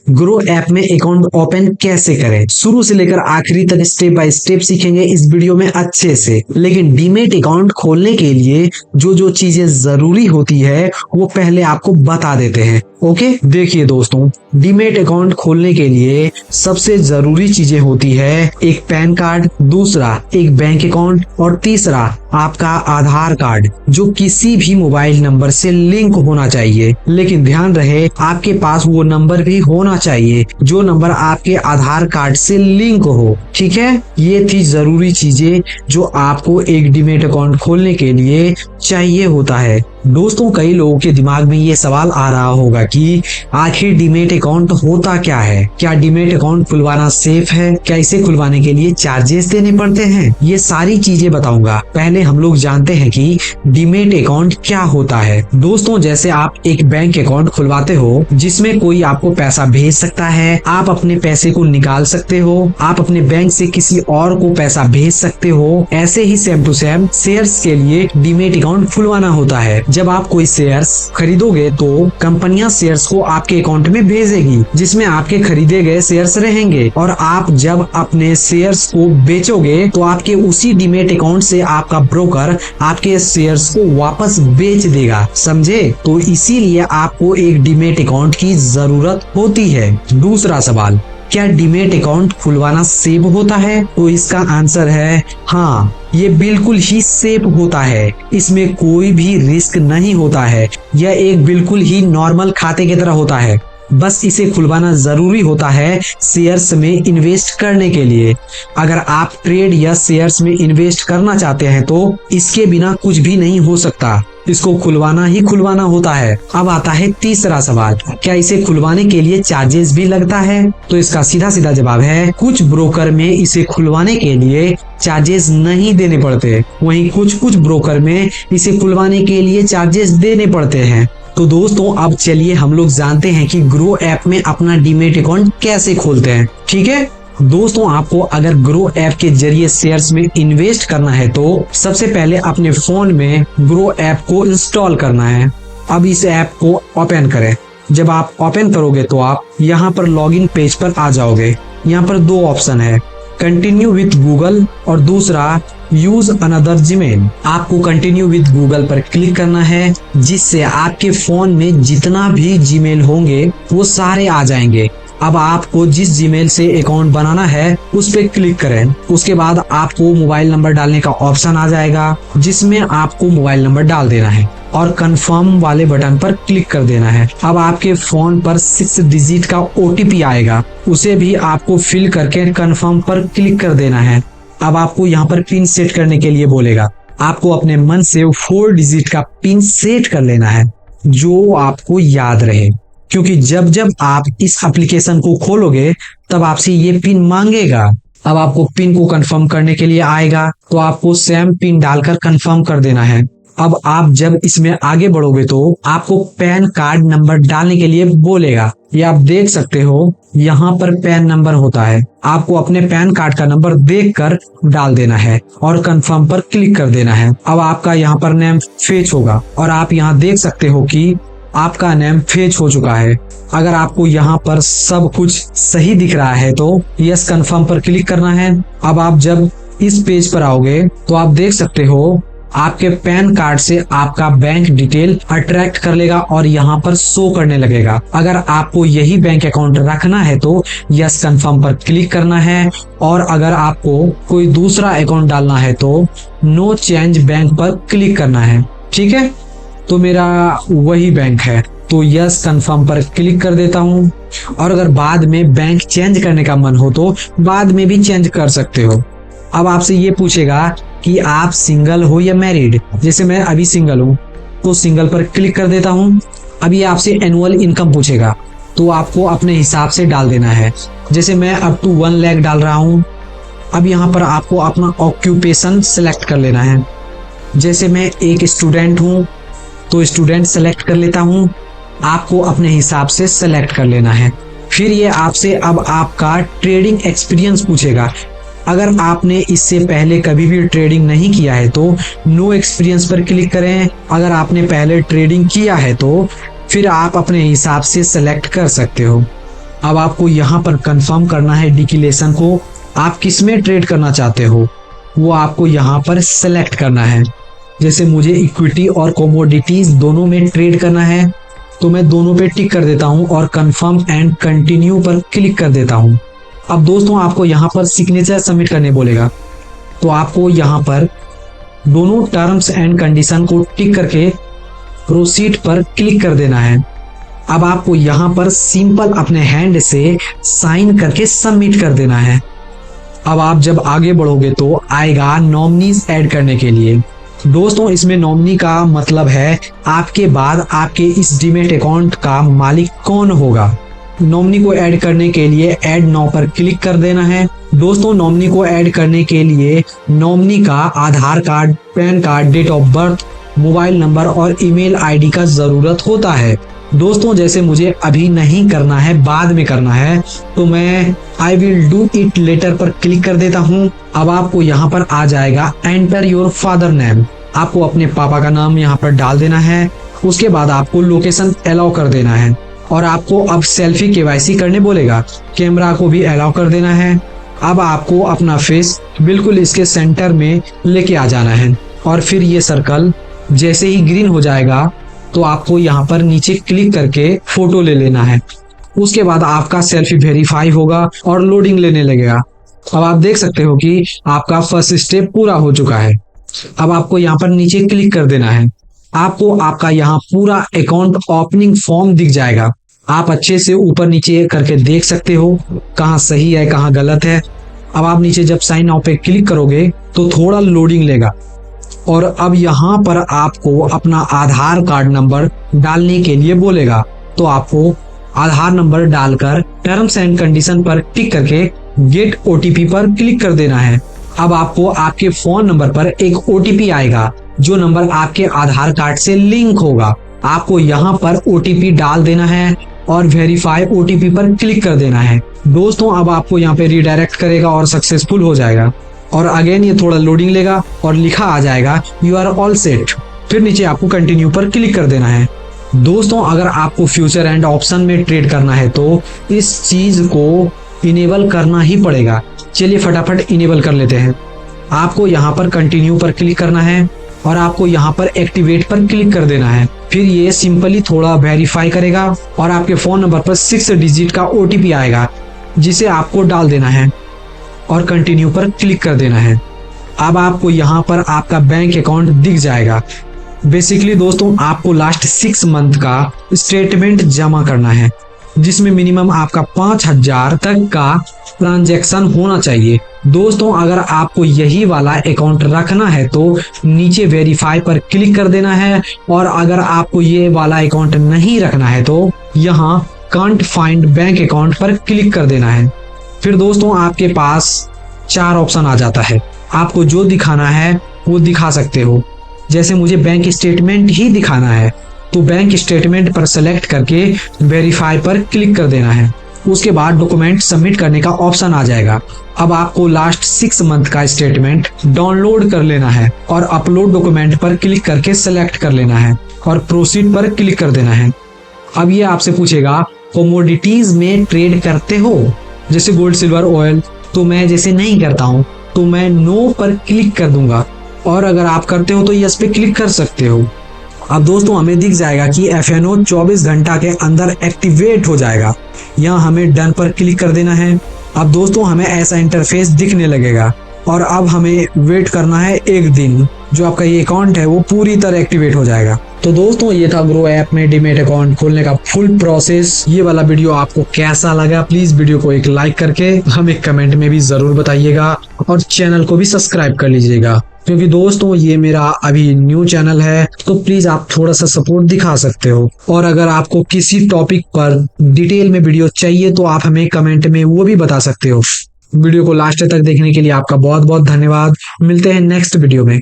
Grow app में account open कैसे करें, शुरू से लेकर आखिरी तक स्टेप बाय स्टेप सीखेंगे इस वीडियो में अच्छे से। लेकिन डीमेट अकाउंट खोलने के लिए जो जो चीजें जरूरी होती है वो पहले आपको बता देते हैं। ओके, देखिए दोस्तों, डीमेट अकाउंट खोलने के लिए सबसे जरूरी चीजें होती है एक पैन कार्ड, दूसरा एक बैंक अकाउंट और तीसरा आपका आधार कार्ड जो किसी भी मोबाइल नंबर से लिंक होना चाहिए। लेकिन ध्यान रहे आपके पास वो नंबर भी होना चाहिए जो नंबर आपके आधार कार्ड से लिंक हो। ठीक है, ये थी जरूरी चीजें जो आपको एक डीमेट अकाउंट खोलने के लिए चाहिए होता है। दोस्तों, कई लोगों के दिमाग में ये सवाल आ रहा होगा कि आखिर डीमेट अकाउंट होता क्या है, क्या डीमेट अकाउंट खुलवाना सेफ है, क्या इसे खुलवाने के लिए चार्जेस देने पड़ते हैं, ये सारी चीजें बताऊंगा। पहले हम लोग जानते हैं कि डीमेट अकाउंट क्या होता है। दोस्तों, जैसे आप एक बैंक अकाउंट खुलवाते हो जिसमें कोई आपको पैसा भेज सकता है, आप अपने पैसे को निकाल सकते हो, आप अपने बैंक से किसी और को पैसा भेज सकते हो, ऐसे ही सेम टू सेम शेयर्स के लिए डीमेट अकाउंट खुलवाना होता है। जब आप कोई शेयर्स खरीदोगे तो कंपनियां शेयर्स को आपके अकाउंट में भेजेगी जिसमें आपके खरीदे गए शेयर्स रहेंगे, और आप जब अपने शेयर्स को बेचोगे तो आपके उसी डीमेट अकाउंट से आपका ब्रोकर आपके शेयर्स को वापस बेच देगा। समझे? तो इसीलिए आपको एक डीमेट अकाउंट की जरूरत होती है। दूसरा सवाल, क्या डीमेट अकाउंट खुलवाना सेफ होता है? तो इसका आंसर है हाँ, ये बिल्कुल ही सेफ होता है। इसमें कोई भी रिस्क नहीं होता है। यह एक बिल्कुल ही नॉर्मल खाते की तरह होता है। बस इसे खुलवाना जरूरी होता है शेयर्स में इन्वेस्ट करने के लिए। अगर आप ट्रेड या शेयर्स में इन्वेस्ट करना चाहते हैं तो इसके बिना कुछ भी नहीं हो सकता, इसको खुलवाना ही खुलवाना होता है। अब आता है तीसरा सवाल, क्या इसे खुलवाने के लिए चार्जेस भी लगता है? तो इसका सीधा सीधा जवाब है कुछ ब्रोकर में इसे खुलवाने के लिए चार्जेस नहीं देने पड़ते, वहीं कुछ ब्रोकर में इसे खुलवाने के लिए चार्जेस देने पड़ते हैं। तो दोस्तों, अब चलिए हम लोग जानते हैं कि ग्रो ऐप में अपना डीमेट अकाउंट कैसे खोलते हैं। ठीक है दोस्तों, आपको अगर ग्रो ऐप के जरिए शेयर्स में इन्वेस्ट करना है तो सबसे पहले अपने फोन में ग्रो ऐप को इंस्टॉल करना है। अब इस ऐप को ओपन करें। जब आप ओपन करोगे तो आप यहाँ पर लॉगिन पेज पर आ जाओगे। यहाँ पर दो ऑप्शन है, कंटिन्यू विथ गूगल और दूसरा यूज अनदर जीमेल। आपको कंटिन्यू विथ गूगल पर क्लिक करना है जिससे आपके फोन में जितना भी जीमेल होंगे वो सारे आ जाएंगे। अब आपको जिस जीमेल से अकाउंट बनाना है उस पे क्लिक करें। उसके बाद आपको मोबाइल नंबर डालने का ऑप्शन आ जाएगा जिसमें आपको मोबाइल नंबर डाल देना है और कंफर्म वाले बटन पर क्लिक कर देना है। अब आपके फोन पर 6 डिजिट का OTP आएगा, उसे भी आपको फिल करके कंफर्म पर क्लिक कर देना है। अब आपको यहाँ पर पिन सेट करने के लिए बोलेगा। आपको अपने मन से 4 डिजिट का पिन सेट कर लेना है जो आपको याद रहे, क्योंकि जब जब आप इस एप्लीकेशन को खोलोगे तब आपसे ये पिन मांगेगा। अब आपको पिन को कंफर्म करने के लिए आएगा तो आपको सेम पिन डालकर कंफर्म कर देना है। अब आप जब इसमें आगे बढ़ोगे तो आपको पैन कार्ड नंबर डालने के लिए बोलेगा। ये आप देख सकते हो यहाँ पर पैन नंबर होता है, आपको अपने पैन कार्ड का नंबर देखकर डाल देना है और कंफर्म पर क्लिक कर देना है। अब आपका यहाँ पर नेम फेच होगा और आप यहाँ देख सकते हो कि आपका नेम फेच हो चुका है। अगर आपको यहाँ पर सब कुछ सही दिख रहा है तो यस कंफर्म पर क्लिक करना है। अब आप जब इस पेज पर आओगे तो आप देख सकते हो आपके पैन कार्ड से आपका बैंक डिटेल अट्रैक्ट कर लेगा और यहाँ पर शो करने लगेगा। अगर आपको यही बैंक अकाउंट रखना है तो यस कंफर्म पर क्लिक करना है, और अगर आपको कोई दूसरा अकाउंट डालना है तो नो चेंज बैंक पर क्लिक करना है। ठीक है, तो मेरा वही बैंक है तो यस कंफर्म पर क्लिक कर देता हूँ। और अगर बाद में बैंक चेंज करने का मन हो तो बाद में भी चेंज कर सकते हो। अब आपसे ये पूछेगा कि आप सिंगल हो या मैरिड। जैसे मैं अभी सिंगल हूँ तो सिंगल पर क्लिक कर देता हूँ। अभी आपसे एनुअल इनकम पूछेगा तो आपको अपने हिसाब से डाल देना है। जैसे मैं अप टू 1 लाख डाल रहा हूँ। अब यहाँ पर आपको अपना ऑक्यूपेशन सेलेक्ट कर लेना है। जैसे मैं एक स्टूडेंट हूँ तो स्टूडेंट सेलेक्ट कर लेता हूँ। आपको अपने हिसाब से सेलेक्ट कर लेना है। फिर ये आपसे अब आपका ट्रेडिंग एक्सपीरियंस पूछेगा। अगर आपने इससे पहले कभी भी ट्रेडिंग नहीं किया है तो नो एक्सपीरियंस पर क्लिक करें। अगर आपने पहले ट्रेडिंग किया है तो फिर आप अपने हिसाब से सेलेक्ट कर सकते हो। अब आपको यहाँ पर कंफर्म करना है डिक्लेरेशन को। आप किस में ट्रेड करना चाहते हो वो आपको यहाँ पर सेलेक्ट करना है। जैसे मुझे इक्विटी और कमोडिटीज दोनों में ट्रेड करना है, तो मैं दोनों पे टिक कर देता हूँ और कंफर्म एंड कंटिन्यू पर क्लिक कर देता हूँ। अब दोस्तों आपको यहाँ पर सिग्नेचर सबमिट करने बोलेगा, तो आपको यहाँ पर दोनों टर्म्स एंड कंडीशन को टिक करके प्रोसीड पर क्लिक कर देना है। अब आपको यहाँ पर सिंपल अपने हैंड से साइन करके सबमिट कर देना है। अब आप जब आगे बढ़ोगे तो आएगा नॉमिनीज ऐड करने के लिए। दोस्तों इसमें नॉमिनी का मतलब है आपके बाद आपके इस डीमेट अकाउंट का मालिक कौन होगा। नॉमिनी को ऐड करने के लिए ऐड नाउ पर क्लिक कर देना है। दोस्तों नॉमिनी को ऐड करने के लिए नॉमिनी का Aadhaar card, PAN card, date of birth, mobile number और ईमेल आईडी का जरूरत होता है। दोस्तों जैसे मुझे अभी नहीं करना है, बाद में करना है, तो मैं I will do it later पर क्लिक कर देता हूँ। अब आपको यहाँ पर आ जाएगा एंटर योर फादर नेम। आपको अपने पापा का नाम यहाँ पर डाल देना है। उसके बाद आपको लोकेशन अलाउ कर देना है और आपको अब सेल्फी केवाईसी करने बोलेगा। कैमरा को भी अलाउ कर देना है। अब आपको अपना फेस बिल्कुल इसके सेंटर में लेके आ जाना है और फिर ये सर्कल जैसे ही ग्रीन हो जाएगा तो आपको यहाँ पर नीचे क्लिक करके फोटो ले लेना है। उसके बाद आपका सेल्फी वेरीफाई होगा और लोडिंग लेने लगेगा। अब आप देख सकते हो कि आपका फर्स्ट स्टेप पूरा हो चुका है। अब आपको यहाँ पर नीचे क्लिक कर देना है। आपको आपका यहाँ पूरा अकाउंट ओपनिंग फॉर्म दिख जाएगा। आप अच्छे से ऊपर नीचे करके देख सकते हो कहाँ सही है कहाँ गलत है। अब आप नीचे जब साइन नाउ पे क्लिक करोगे तो थोड़ा लोडिंग लेगा और अब यहाँ पर आपको अपना आधार कार्ड नंबर डालने के लिए बोलेगा। तो आपको आधार नंबर डालकर टर्म्स एंड कंडीशन पर टिक करके गेट ओटीपी पर क्लिक कर देना है। अब आपको आपके फोन नंबर पर एक ओटीपी आएगा जो नंबर आपके आधार कार्ड से लिंक होगा। आपको यहाँ पर ओटीपी डाल देना है और वेरीफाई ओटीपी पर क्लिक कर देना है। दोस्तों अब आपको यहाँ पे रिडायरेक्ट करेगा और सक्सेसफुल हो जाएगा और अगेन ये थोड़ा लोडिंग लेगा और लिखा आ जाएगा यू आर ऑल सेट। फिर नीचे आपको कंटिन्यू पर क्लिक कर देना है। दोस्तों अगर आपको फ्यूचर एंड ऑप्शन में ट्रेड करना है तो इस चीज को इनेबल करना ही पड़ेगा। चलिए फटाफट इनेबल कर लेते हैं। आपको यहाँ पर कंटिन्यू पर क्लिक करना है और आपको यहाँ पर एक्टिवेट पर क्लिक कर देना है। फिर ये सिंपली थोड़ा वेरीफाई करेगा और आपके फोन नंबर पर 6 डिजिट का ओटीपी आएगा जिसे आपको डाल देना है और कंटिन्यू पर क्लिक कर देना है। अब आपको यहाँ पर आपका बैंक अकाउंट दिख जाएगा। बेसिकली दोस्तों आपको लास्ट 6 मंथ का स्टेटमेंट जमा करना है जिसमें मिनिमम आपका 5,000 तक का ट्रांजैक्शन होना चाहिए। दोस्तों अगर आपको यही वाला अकाउंट रखना है तो नीचे वेरीफाई पर क्लिक कर देना है और अगर आपको ये वाला अकाउंट नहीं रखना है तो यहाँ कांट फाइंड बैंक अकाउंट पर क्लिक कर देना है। फिर दोस्तों आपके पास 4 ऑप्शन आ जाता है। आपको जो दिखाना है वो दिखा सकते हो। जैसे मुझे बैंक स्टेटमेंट ही दिखाना है तो बैंक स्टेटमेंट पर सेलेक्ट करके वेरीफाई पर क्लिक कर देना है। उसके बाद डॉक्यूमेंट सबमिट करने का ऑप्शन आ जाएगा। अब आपको लास्ट 6 मंथ का स्टेटमेंट डाउनलोड कर लेना है और अपलोड डॉक्यूमेंट पर क्लिक करके सेलेक्ट कर लेना है और प्रोसीड पर क्लिक कर देना है। अब ये आपसे पूछेगा कमोडिटीज में ट्रेड करते हो जैसे गोल्ड, सिल्वर, ऑयल। तो मैं जैसे नहीं करता हूँ तो मैं नो पर क्लिक कर दूंगा और अगर आप करते हो तो यस पे क्लिक कर सकते हो। अब दोस्तों हमें दिख जाएगा कि FNO 24 घंटा के अंदर एक्टिवेट हो जाएगा। यहाँ हमें डन पर क्लिक कर देना है। अब दोस्तों हमें ऐसा इंटरफेस दिखने लगेगा और अब हमें वेट करना है 1 दिन। जो आपका ये अकाउंट है वो पूरी तरह एक्टिवेट हो जाएगा। तो दोस्तों ये था ग्रो ऐप में डीमेट अकाउंट खोलने का फुल प्रोसेस। ये वाला वीडियो आपको कैसा लगा प्लीज वीडियो को एक लाइक करके हमें कमेंट में भी जरूर बताइएगा और चैनल को भी सब्सक्राइब कर लीजिएगा क्योंकि दोस्तों ये मेरा अभी न्यू चैनल है तो प्लीज आप थोड़ा सा सपोर्ट दिखा सकते हो। और अगर आपको किसी टॉपिक पर डिटेल में वीडियो चाहिए तो आप हमें कमेंट में वो भी बता सकते हो। वीडियो को लास्ट तक देखने के लिए आपका बहुत बहुत धन्यवाद। मिलते हैं नेक्स्ट वीडियो में।